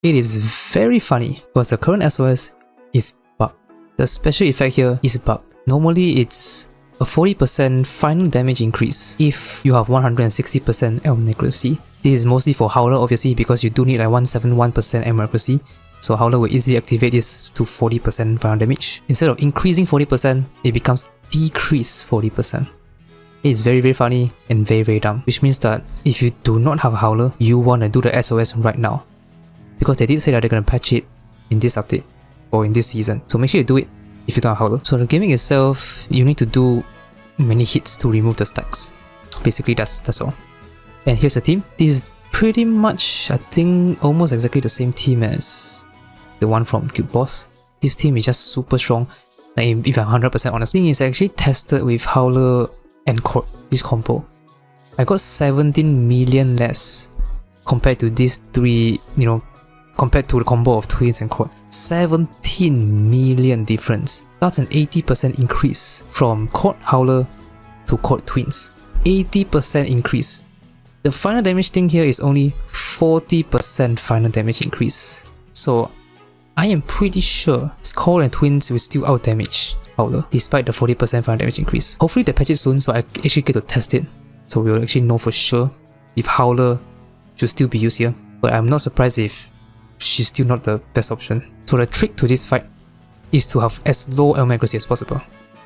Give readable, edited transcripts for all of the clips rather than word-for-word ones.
It is very funny because the current SOS is bugged. The special effect here is bugged. Normally it's a 40% final damage increase if you have 160% element accuracy. This is mostly for Howler obviously because you do need like 171% element accuracy. So Howler will easily activate this to 40% final damage. Instead of increasing 40%, it becomes decrease 40%. It's very funny and very dumb, which means that if you do not have Howler, you want to do the SOS right now. Because they did say that they're going to patch it in this update or in this season. So make sure you do it if you don't have Howler. So the gimmick itself, you need to do many hits to remove the stacks. Basically that's all. And here's the team. This is pretty much, I think, almost exactly the same team as the one from Guild Boss. This team is just super strong. Like, if I'm 100% honest, the thing is actually tested with Howler and Court, this combo. I got 17 million less compared to these three, compared to the combo of Twins and Court. 17 million difference. That's an 80% increase from Court Howler to Court Twins. 80% increase. The final damage thing here is only 40% final damage increase. So I am pretty sure Court and Twins will still out damage Howler despite the 40% final damage increase. Hopefully they patch it soon so I actually get to test it. So we'll actually know for sure if Howler should still be used here. But I'm not surprised if she's still not the best option. So the trick to this fight is to have as low element accuracy as possible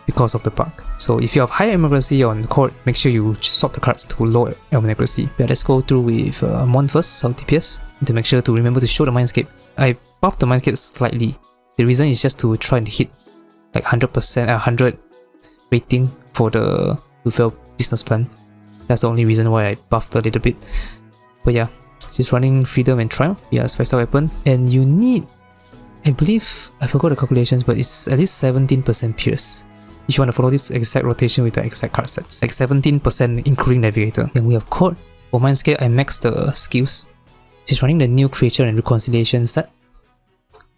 because of the bug. So if you have high element accuracy on Court, make sure you swap the cards to low element accuracy. But let's go through with Mon first, South DPS, to make sure to remember to show the Mindscape. I buffed the Mindscape slightly. The reason is just to try and hit like 100%, 100 rating for the Lufel business plan. That's the only reason why I buffed a little bit. But yeah, she's running Freedom and Triumph. Yeah, it's 5-star weapon. And you need, I believe, I forgot the calculations, but it's at least 17% Pierce if you want to follow this exact rotation with the exact card sets. Like 17% including Navigator. Then we have Court. For Mindscape, I maxed the skills. She's running the new Creature and Reconciliation set.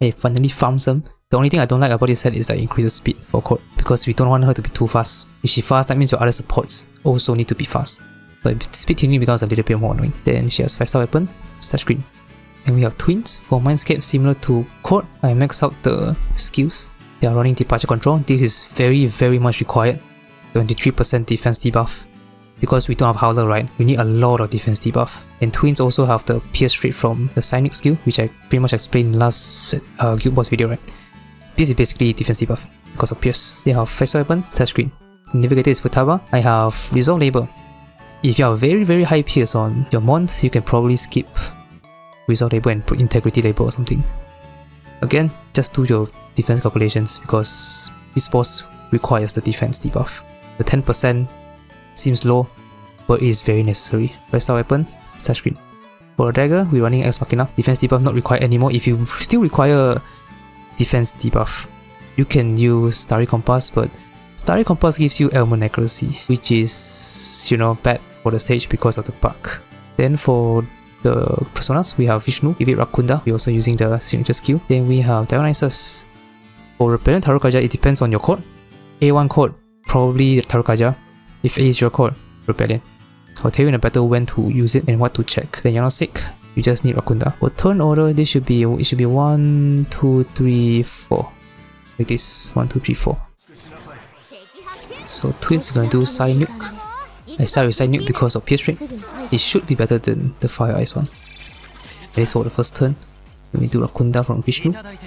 I finally farmed some. The only thing I don't like about this set is that it increases speed for Court because we don't want her to be too fast. If she fast, that means your other supports also need to be fast. But speed tuning becomes a little bit more annoying. Then she has 5-star weapon, stat screen. And we have Twins. For Mindscape, similar to Court, I max out the skills. They are running Departure Control. This is very much required. 23% defense debuff. Because we don't have Howler, right? We need a lot of defense debuff. And Twins also have the Pierce trait from the Psynuke skill, which I pretty much explained in last Guild Boss video, right? This is basically defense debuff because of Pierce. They have 5-star weapon, stat screen. Navigator is Futaba. I have Resolve Labor. If you have very high Pierce on your Mont, you can probably skip Resolve Labor and put Integrity Labor or something. Again, just do your defense calculations because this boss requires the defense debuff. The 10% seems low, but it is very necessary. 5-star weapon, stat screen. For a dagger, we're running Ex Machina. Defense debuff not required anymore. If you still require defense debuff, you can use Starry Compass, but Starry Compass gives you element accuracy, which is, bad for the stage because of the bug. Then for the personas, we have Vishnu, Vivid Rakunda. We're also using the signature skill. Then we have Dionysus. For Repellent Tarukaja, it depends on your code. A1 code, probably Tarukaja. If A is your code, Repellent. I'll tell you in a battle when to use it and what to check. Then you're not sick, you just need Rakunda. For turn order, it should be 1, 2, 3, 4. Like this, 1, 2, 3, 4. So Twins are gonna do Psynuke. I start with Psynuke because of Pierce rate. It should be better than the Fire Ice one. At least for the first turn. Then we do Rakunda from Vishnu. Then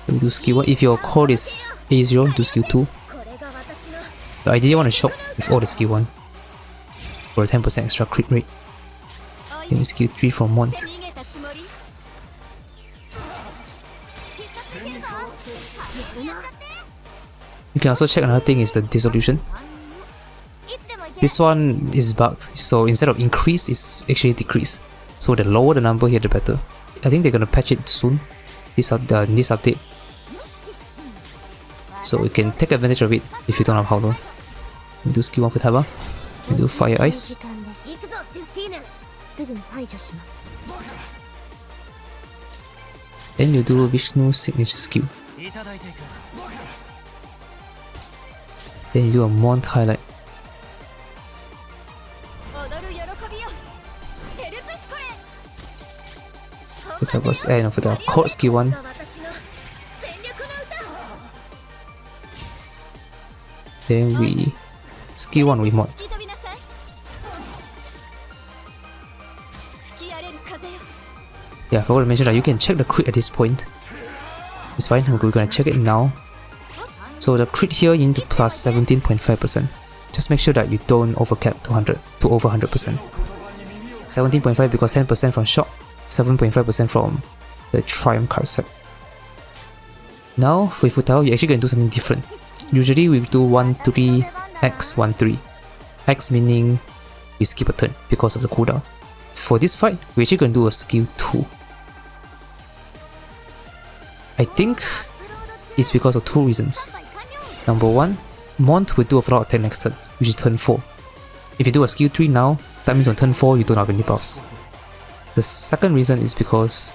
we do skill 1. If your core is A0, do skill 2. But I didn't want to shock with all the skill 1 for a 10% extra crit rate. Then we skill 3 from Mont. You can also check another thing is the dissolution. This one is bugged, so instead of increase, it's actually decrease. So the lower the number here, the better. I think they're gonna patch it soon, this update. So we can take advantage of it if you don't have Howler. We do skill 1 for Taba. We do Fire Ice. Then you do Vishnu signature skill. Then you do a Mont highlight. Futaba's for the court skill 1. Then we skill 1 with mod. Yeah, I forgot to mention that you can check the crit at this point. It's fine, we're gonna check it now. So the crit here you need to plus 17.5%. Just make sure that you don't overcap to over 100%. 17.5 because 10% from shock, 7.5% from the Triumph card set. Now with Futaba, you're actually gonna do something different. Usually we do 13x 13. X meaning we skip a turn because of the cooldown. For this fight, we're actually gonna do a skill 2. I think it's because of 2 reasons. Number 1, Mont will do a follow-up attack next turn, which is turn 4. If you do a skill 3 now, that means on turn 4 you don't have any buffs. The second reason is because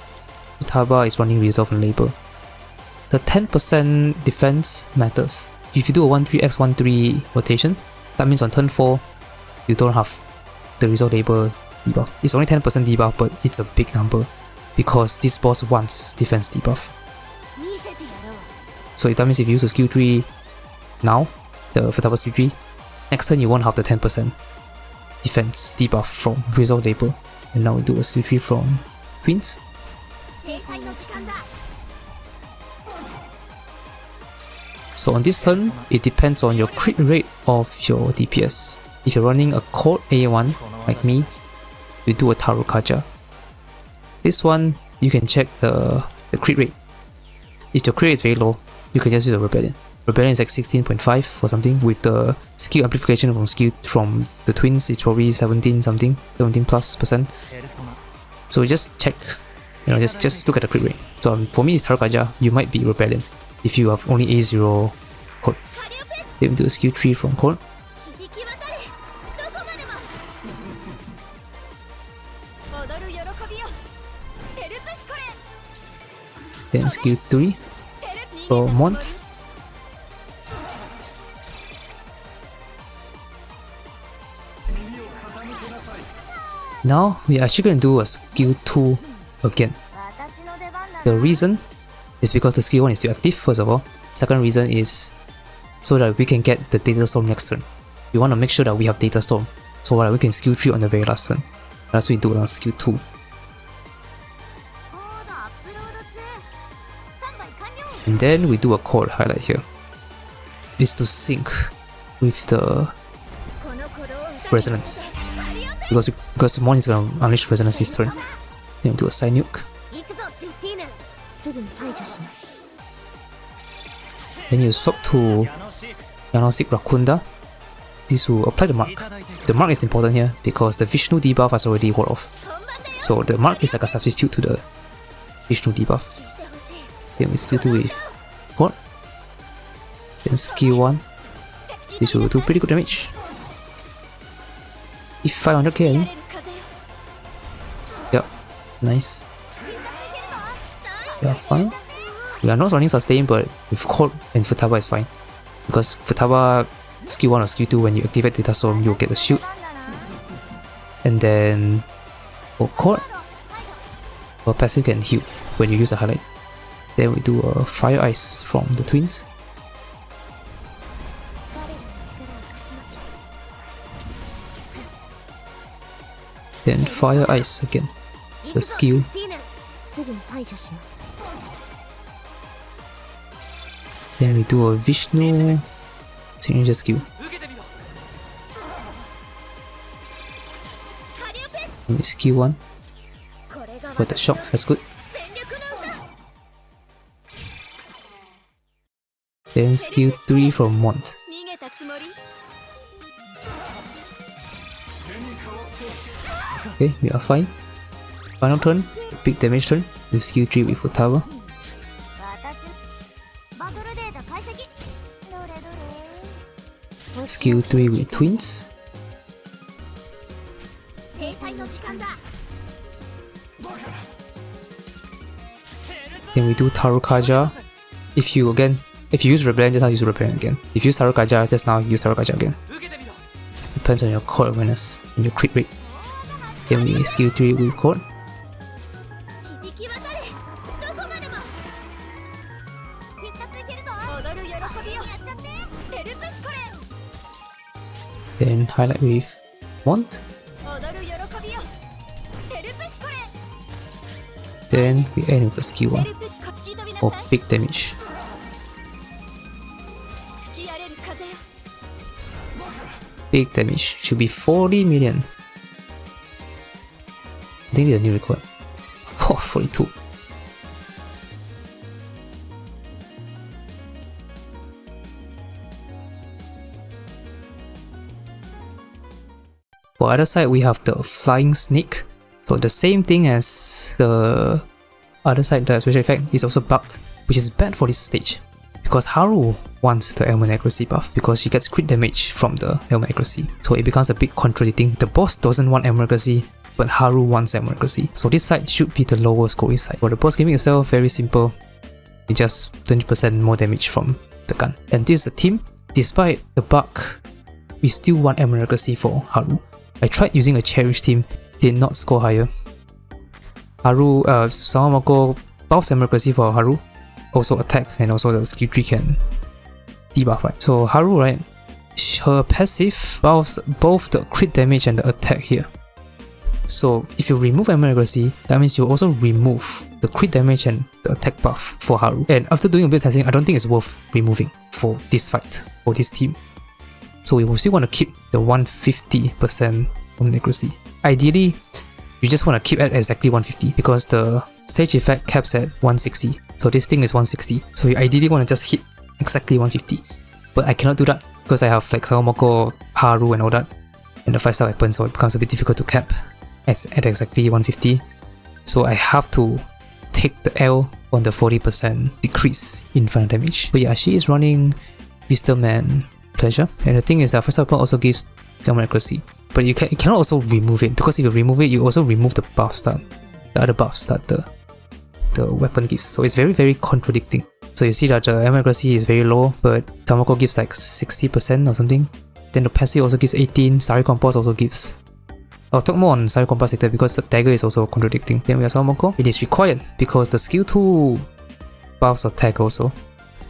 Futaba is running Resolve and Labor. The 10% defense matters. If you do a 13x 13 rotation, that means on turn 4 you don't have the Resolve Labor debuff. It's only 10% debuff, but it's a big number because this boss wants defense debuff. So that means if you use a skill 3 now, the Futaba skill 3, next turn you won't have the 10% defense debuff from Resolve Labor. And now we do a skill 3 from Twins. So on this turn, it depends on your crit rate of your DPS. If you're running a Court A1 like me, you do a Tarukaja. This one, you can check the crit rate. If your crit rate is very low, you can just use a Rebellion. Rebellion is like 16.5 or something. With the skill amplification from the Twins, it's probably 17 something, 17+%. So just check, just look at the crit rate. So for me it's Tarukaja, you might be Rebellion if you have only A0 Court. Then we do a skill 3 from Court. Then skill 3 for Mont. Now we are actually going to do a skill 2 again. The reason is because the skill 1 is still active, first of all. Second reason is so that we can get the Data Storm next turn. We want to make sure that we have Data Storm so that we can skill 3 on the very last turn. That's what we do on skill 2. And then we do a chord highlight here. It's to sync with the Resonance. Because Mon is going to unleash Resonance this turn. Then we do a side nuke. Then you swap to Yanosik Rakunda. This will apply the mark. The mark is important here because the Vishnu debuff has already worn off. So the mark is like a substitute to the Vishnu debuff. Then we skill 2 with Chord. Then skill 1. This will do pretty good damage. If 500k, I think. Yep, nice. Yeah, fine. We are not running sustain, but with Chord and Futaba is fine. Because Futaba skill 1 or skill 2, when you activate Data Storm, you'll get the shield. And then for Chord, our passive can heal when you use a highlight. Then we do a Fire Ice from the Twins. Then Fire Ice again, the skill. Then we do a Vishnu signature skill. Then we skill 1 with the shock, that's good. Then skill 3 from Mont. Okay, we are fine. Final turn, big damage turn, with skill 3 with Futaba. Skill 3 with Twins. Then we do Tarukaja. If you use Rebellion, just now use Rebellion again. If you use Tarukaja, just now use Tarukaja again. Depends on your core awareness and your crit rate. Then we skill 3 with Chord. Then highlight with Wand. Then we end with a skill 1 or big damage. Big damage should be 40 million. I think it's a new record. Oh, 42. For other side, we have the Flying Snake. So the same thing as the other side, the special effect is also bugged, which is bad for this stage. Because Haru wants the element accuracy buff because she gets crit damage from the element accuracy. So it becomes a bit contradicting. The boss doesn't want element accuracy, but Haru wants element accuracy. So this side should be the lower scoring side. For the boss gimmick itself, very simple. It's just 20% more damage from the gun. And this is a team. Despite the bug, we still want element accuracy for Haru. I tried using a Cherish team, did not score higher. Haru, Sawamako buffs element accuracy for Haru. Also attack, and also the skill 3 can debuff, right? So Haru, right, her passive buffs both the crit damage and the attack here. So if you remove element accuracy, that means you also remove the crit damage and the attack buff for Haru. And after doing a bit of testing, I don't think it's worth removing for this fight, for this team. So we will still want to keep the 150% element accuracy. Ideally, you just want to keep at exactly 150 because the stage effect caps at 160. So this thing is 160. So you ideally want to just hit exactly 150. But I cannot do that because I have like Sawamako, Haru and all that. And the 5-star weapon, so it becomes a bit difficult to cap at exactly 150. So I have to take the L on the 40% decrease in final damage. But yeah, she is running Wisdom and Pleasure. And the thing is that 5-star weapon also gives element accuracy. But you cannot also remove it, because if you remove it, you also remove the buffs that the other buffs that the weapon gives. So it's very, very contradicting. So you see that the element accuracy is very low, but Sawamako gives like 60% or something. Then the passive also gives 18, Sari Compass also gives. I'll talk more on Sari Compass later because the dagger is also contradicting. Then we have Sawamako. It is required because the skill 2 buffs attack also.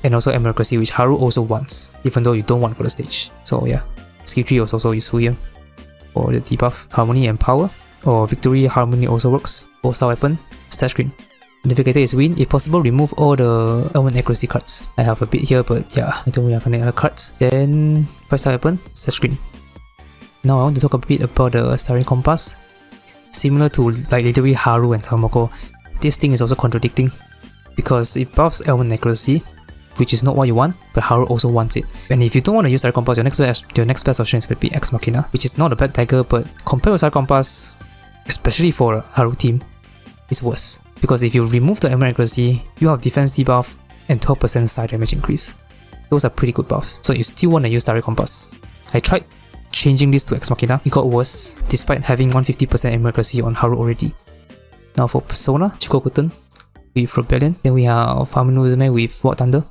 And also element accuracy, which Haru also wants, even though you don't want for the stage. So yeah, skill 3 is also useful here. For the debuff, Harmony and Power, or Victory Harmony also works. 4-star weapon, stat screen. Navigator is win. If possible, remove all the element accuracy cards. I have a bit here, but yeah, I don't really have any other cards. Then 5-star weapon, stat screen. Now I want to talk a bit about the Starry Compass. Similar to like literally Haru and Sawamako, this thing is also contradicting because it buffs element accuracy, which is not what you want, but Haru also wants it. And if you don't want to use Starry Compass, your next best option is going to be Ex Machina, which is not a bad dagger, but compared with Starry Compass, especially for a Haru team, it's worse. Because if you remove the element accuracy, you have defense debuff and 12% side damage increase. Those are pretty good buffs, so you still want to use Starry Compass. I tried changing this to Ex Machina, it got worse despite having 150% element accuracy on Haru already. Now for Persona, Chikokuten with Rebellion. Then we have Faminuzume with War Thunder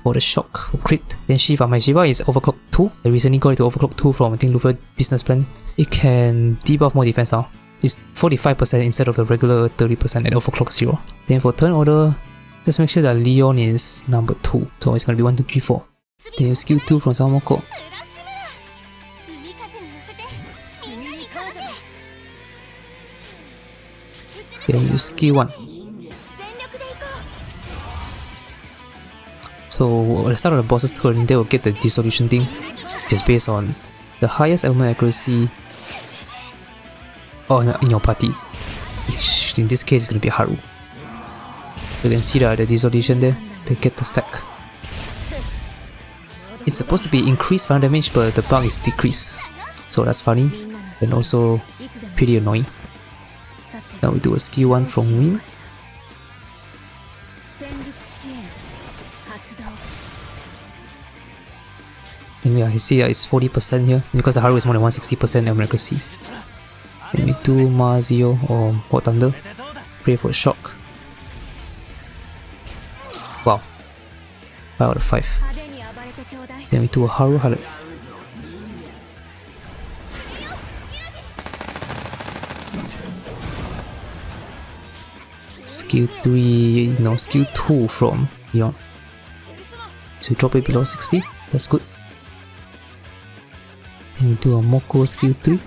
for the shock, for crit. Then Shiva, my Shiva is Overclock 2. I recently got it to Overclock 2 from I think Luffy Business Plan. It can debuff more defense now. It's 45% instead of the regular 30% at Overclock 0. Then for turn order, just make sure that Leon is number 2. So it's gonna be 1, 2, 3, 4. Then skill 2 from Sawamako. Then you skill 1. So at the start of the boss's turn, they will get the dissolution thing, which is based on the highest element accuracy in your party, which in this case is going to be Haru. You can see the dissolution there to get the stack. It's supposed to be increased final damage, but the bug is decreased, so that's funny and also pretty annoying. Now we do a skill 1 from Win. And yeah, you see that it's 40% here because the Haru is more than 160% element accuracy. Then we do Mazio or War Thunder. Pray for shock. Wow. 5 out of 5. Then we do a Haru highlight. Skill 3, no, skill 2 from Leon. So drop it below 60, that's good. Then we do a Moko skill 3.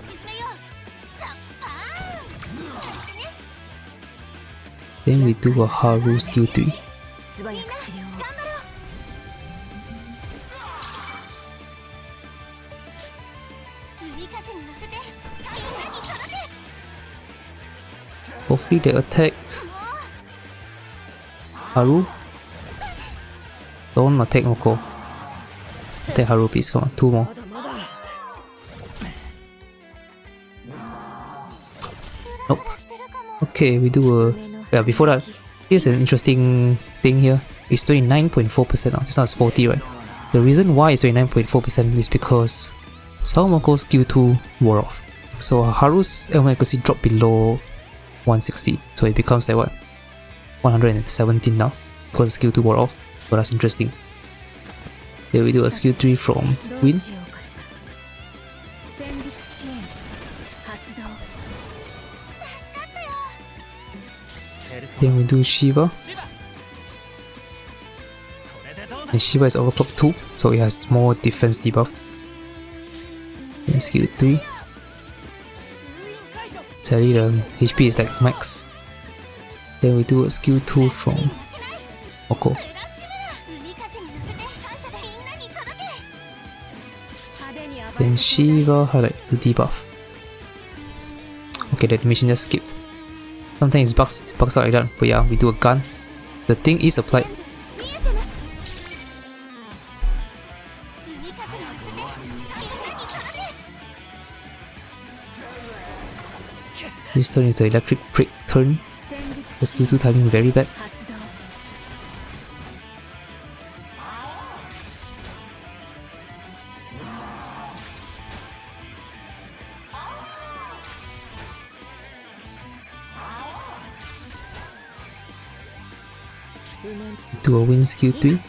Then we do a Haru skill 3. Hopefully they attack Haru. Don't attack Moko. Attack Haru please, come on, 2 more. Nope. Okay, we do a... Yeah, before that, here's an interesting thing here. It's 29.4% now, just now it's 40, right? The reason why it's 29.4% is because Moko's skill 2 wore off. So Haru's element accuracy dropped below 160, so it becomes like what? 117 now, because skill 2 wore off. So that's interesting. Then we do a skill 3 from Win. Then we do Shiva. And Shiva is overclocked 2, so it has more defense debuff. Then skill 3. Sadly the HP is like max. Then we do a skill 2 from Moko. Then Shiva highlight to debuff. Okay, the animation just skipped. Sometimes it bugs out like that, but yeah, we do a gun. The thing is applied. This turn is the electric prick turn. The skill 2 timing very bad. Do a win skill 3.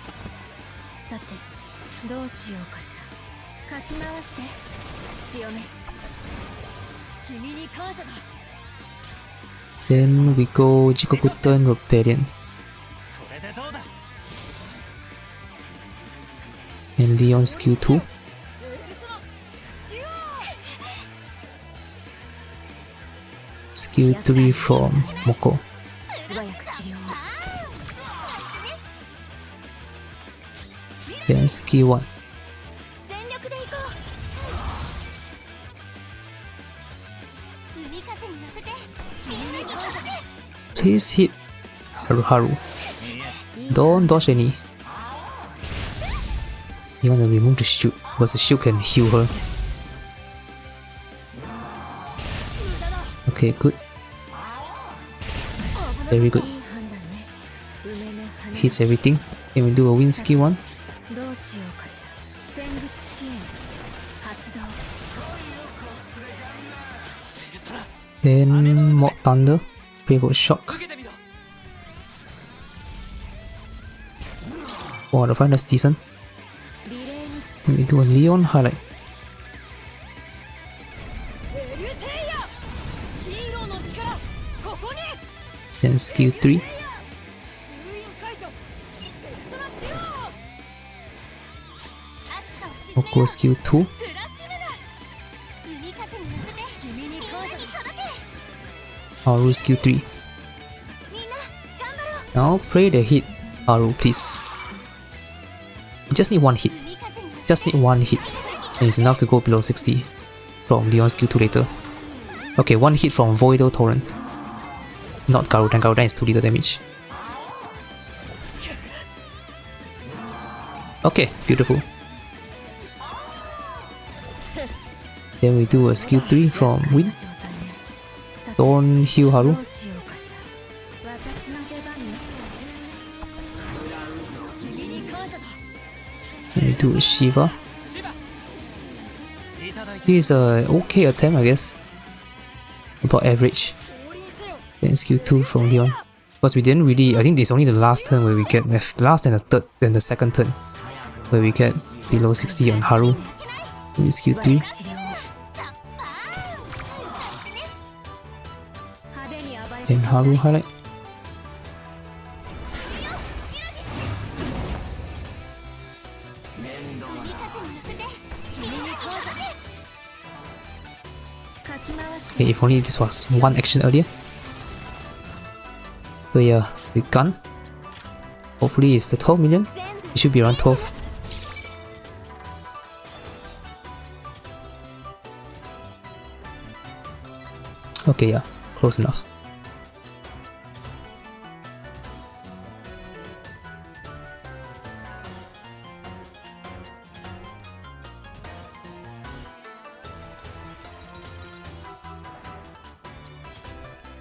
Then we go Jikokuton Rebellion. And Leon skill 2. Skill 3 from Moko. Then skill 1. Please hit Haru. Don't dodge any. You wanna remove the shield, because the shield can heal her. Okay, good. Very good. Hits everything. Then we do a win skill 1. Then Mod Thunder. Pray for shock. Oh, the find that's decent. Then we do a Leon highlight. Then skill 3. Moko skill 2. Haru skill 3. Now pray they hit Haru, please. You just need one hit. Just need one hit. And it's enough to go below 60 from Leon skill 2 later. Okay, one hit from Voidal Torrent. Not Garudan. Garudan is 2 little damage. Okay, beautiful. Then we do a skill 3 from Win. Don't heal Haru. Then we do a Shiva. This is a okay attempt, I guess. About average. Then skill 2 from Leon. Because we didn't really, I think it's only the last turn where we get, last and the third, then the second turn where we get below 60 on Haru. Then skill 3. Then Haru highlight. Okay, if only this was one action earlier. So yeah, with gun. Hopefully it's the 12 million. It should be around 12. Okay, yeah, close enough.